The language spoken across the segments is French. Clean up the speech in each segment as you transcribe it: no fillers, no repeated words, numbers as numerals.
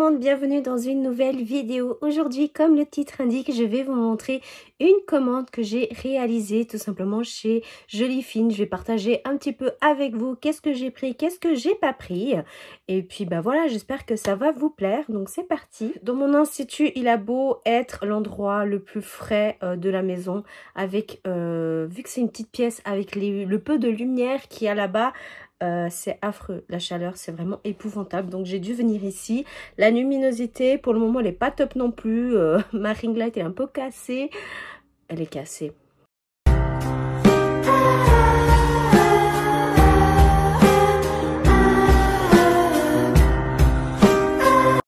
monde, bienvenue dans une nouvelle vidéo. Aujourd'hui, comme le titre indique, je vais vous montrer une commande que j'ai réalisée tout simplement chez Jolie Fine. Je vais partager un petit peu avec vous qu'est-ce que j'ai pris, qu'est-ce que j'ai pas pris. Et puis bah voilà, j'espère que ça va vous plaire. Donc c'est parti. Dans mon institut, il a beau être l'endroit le plus frais de la maison, avec vu que c'est une petite pièce avec le peu de lumière qu'il y a là-bas. C'est affreux, la chaleur c'est vraiment épouvantable, donc j'ai dû venir ici. La luminosité pour le moment elle est pas top non plus, ma ring light est un peu cassée, elle est cassée.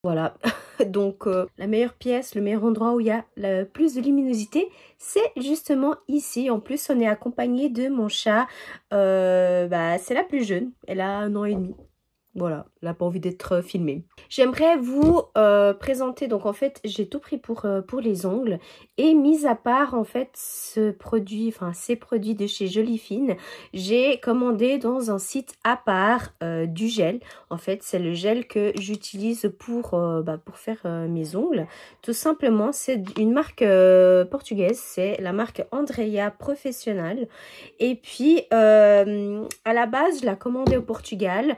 Voilà, donc la meilleure pièce, le meilleur endroit où il y a le plus de luminosité, c'est justement ici. En plus, on est accompagné de mon chat, c'est la plus jeune, elle a 1 an et demi. Voilà, elle n'a pas envie d'être filmée. J'aimerais vous présenter, donc en fait, j'ai tout pris pour les ongles. Et mis à part, en fait, ces produits de chez Jolie Fine, j'ai commandé dans un site à part du gel. En fait, c'est le gel que j'utilise pour faire mes ongles. Tout simplement, c'est une marque portugaise, c'est la marque Andrea Professional. Et puis, à la base, je l'ai commandé au Portugal.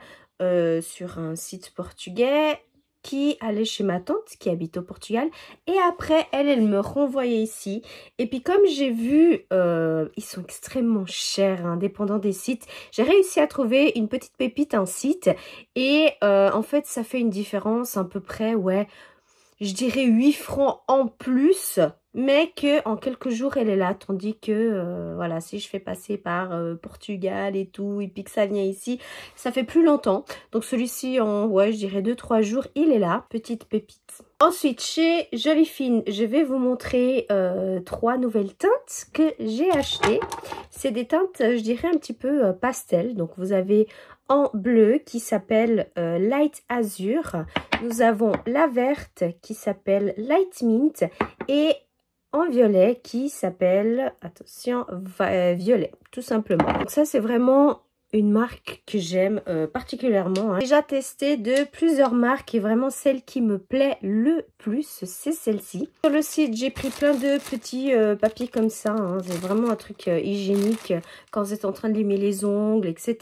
Sur un site portugais qui allait chez ma tante qui habite au Portugal, et après elle me renvoyait ici. Et puis comme j'ai vu ils sont extrêmement chers, indépendants des sites, j'ai réussi à trouver une petite pépite, un site, et en fait ça fait une différence à peu près, ouais, je dirais 8 francs en plus, mais que en quelques jours elle est là, tandis que voilà, si je fais passer par Portugal et tout, et puis que ça vient ici, ça fait plus longtemps. Donc celui-ci en, ouais, je dirais 2-3 jours, il est là, petite pépite. Ensuite, chez Jolie Fine, je vais vous montrer 3 nouvelles teintes que j'ai achetées. C'est des teintes, je dirais un petit peu pastel. Donc vous avez en bleu qui s'appelle Light Azure. Nous avons la verte qui s'appelle Light Mint, et en violet qui s'appelle, attention, violet, tout simplement. Donc ça, c'est vraiment une marque que j'aime particulièrement. J'ai déjà testé de plusieurs marques et vraiment celle qui me plaît le plus, c'est celle-ci. Sur le site, j'ai pris plein de petits papiers comme ça. C'est vraiment un truc hygiénique quand vous êtes en train de limer les ongles, etc.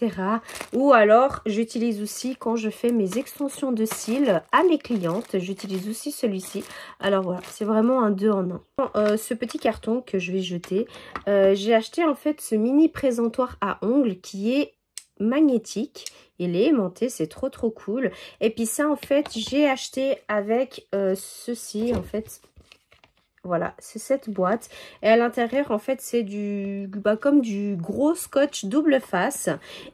Ou alors, j'utilise aussi quand je fais mes extensions de cils à mes clientes. J'utilise aussi celui-ci. Alors voilà, c'est vraiment un 2 en 1. Ce petit carton que je vais jeter, j'ai acheté en fait ce mini présentoir à ongles qui est magnétique. Il est aimanté, c'est trop cool. Et puis ça en fait j'ai acheté avec ceci en fait. Voilà, c'est cette boîte. Et à l'intérieur, en fait, c'est comme du gros scotch double face.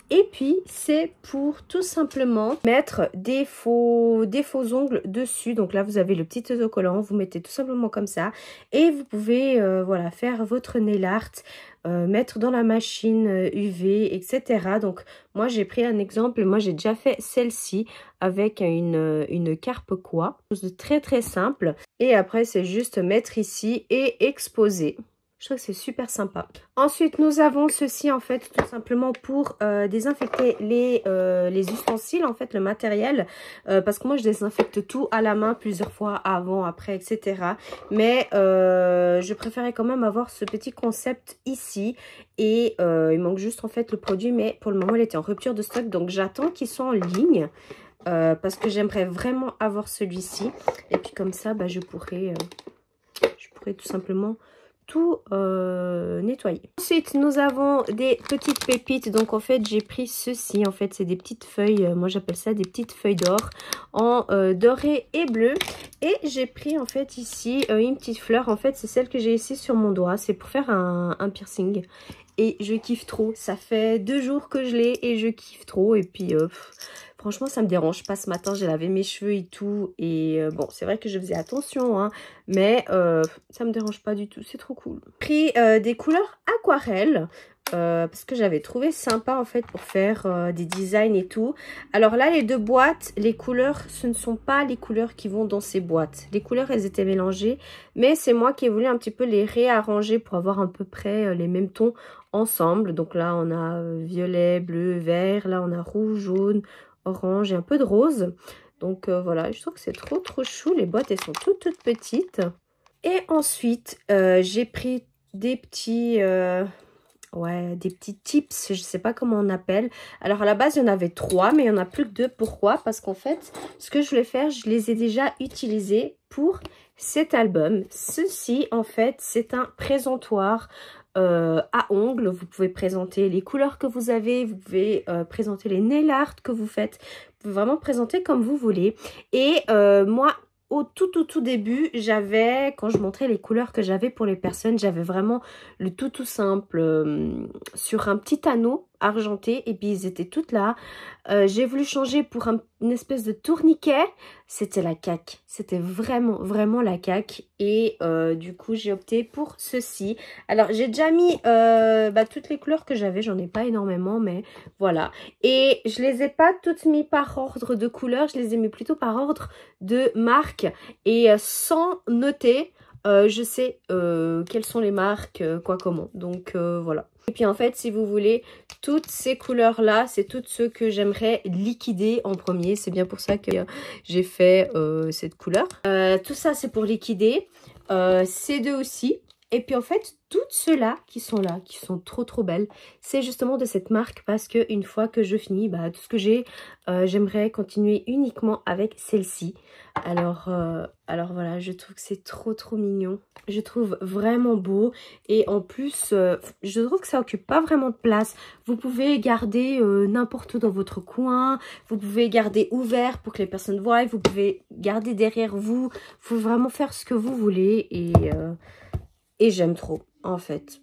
Et puis, c'est pour tout simplement mettre des faux ongles dessus. Donc là, vous avez le petit autocollant. Vous mettez tout simplement comme ça. Et vous pouvez, voilà, faire votre nail art. Mettre dans la machine UV, etc. Donc moi j'ai pris un exemple, moi j'ai déjà fait celle-ci avec une carpe quoi, chose de très simple, et après c'est juste mettre ici et exposer. Je trouve que c'est super sympa. Ensuite, nous avons ceci en fait tout simplement pour désinfecter les ustensiles, en fait le matériel. Parce que moi je désinfecte tout à la main plusieurs fois avant, après, etc. Mais je préférais quand même avoir ce petit concept ici. Et il manque juste en fait le produit, mais pour le moment il était en rupture de stock. Donc j'attends qu'il soit en ligne. Parce que j'aimerais vraiment avoir celui-ci. Et puis comme ça, je pourrais tout simplement tout nettoyer. Ensuite, nous avons des petites pépites. Donc en fait, j'ai pris ceci. En fait, c'est des petites feuilles. Moi, j'appelle ça des petites feuilles d'or en doré et bleu. Et j'ai pris en fait ici une petite fleur. En fait, c'est celle que j'ai ici sur mon doigt. C'est pour faire un piercing. Et je kiffe trop. Ça fait 2 jours que je l'ai et je kiffe trop. Et puis, franchement, ça me dérange pas. Ce matin, j'ai lavé mes cheveux et tout. Et bon, c'est vrai que je faisais attention, mais ça me dérange pas du tout. C'est trop cool. J'ai pris des couleurs aquarelles. Parce que j'avais trouvé sympa en fait pour faire des designs et tout. Alors là, les 2 boîtes, les couleurs, ce ne sont pas les couleurs qui vont dans ces boîtes. Les couleurs, elles étaient mélangées, mais c'est moi qui ai voulu un petit peu les réarranger pour avoir à peu près les mêmes tons ensemble. Donc là, on a violet, bleu, vert. Là, on a rouge, jaune, orange et un peu de rose. Donc voilà, je trouve que c'est trop chou. Les boîtes, elles sont toutes petites. Et ensuite, j'ai pris des petits... ouais, des petits tips, je sais pas comment on appelle. Alors à la base, il y en avait 3, mais il y en a plus que 2. Pourquoi? Parce qu'en fait, ce que je voulais faire, je les ai déjà utilisés pour cet album. Ceci, en fait, c'est un présentoir à ongles. Vous pouvez présenter les couleurs que vous avez, vous pouvez présenter les nail art que vous faites. Vous pouvez vraiment présenter comme vous voulez. Et moi, au tout début, j'avais, quand je montrais les couleurs que j'avais pour les personnes, j'avais vraiment le tout simple sur un petit anneau argenté et puis ils étaient toutes là. J'ai voulu changer pour une espèce de tourniquet. C'était la caque. C'était vraiment la caque. Et du coup, j'ai opté pour ceci. Alors, j'ai déjà mis toutes les couleurs que j'avais. J'en ai pas énormément, mais voilà. Et je les ai pas toutes mis par ordre de couleur. Je les ai mis plutôt par ordre de marque. Et sans noter, je sais quelles sont les marques, quoi, comment. Donc, voilà. Et puis en fait, si vous voulez, toutes ces couleurs-là, c'est toutes ceux que j'aimerais liquider en premier. C'est bien pour ça que j'ai fait cette couleur. Tout ça, c'est pour liquider. Ces deux aussi. Et puis en fait, toutes ceux-là, qui sont trop belles, c'est justement de cette marque parce que une fois que je finis, tout ce que j'ai, j'aimerais continuer uniquement avec celle-ci. Alors voilà, je trouve que c'est trop mignon. Je trouve vraiment beau et en plus, je trouve que ça occupe pas vraiment de place. Vous pouvez garder n'importe où dans votre coin, vous pouvez garder ouvert pour que les personnes voient, vous pouvez garder derrière vous, vous pouvez vraiment faire ce que vous voulez et j'aime trop, en fait.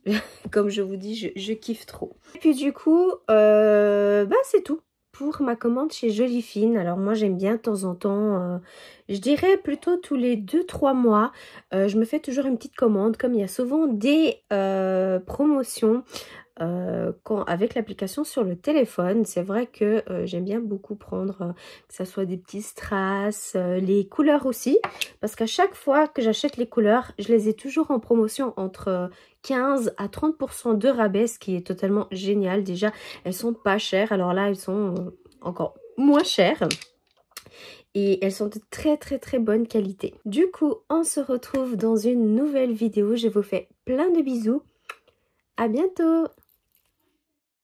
Comme je vous dis, je kiffe trop. Et puis du coup, c'est tout pour ma commande chez Jolie Fine. Alors moi, j'aime bien de temps en temps, je dirais plutôt tous les 2-3 mois, je me fais toujours une petite commande. Comme il y a souvent des promotions avec l'application sur le téléphone, c'est vrai que j'aime bien beaucoup prendre que ça soit des petits strass, les couleurs aussi, parce qu'à chaque fois que j'achète les couleurs, je les ai toujours en promotion entre 15 à 30% de rabais, ce qui est totalement génial. Déjà, elles sont pas chères, alors là, elles sont encore moins chères. Et elles sont de très bonne qualité. Du coup, on se retrouve dans une nouvelle vidéo. Je vous fais plein de bisous. À bientôt!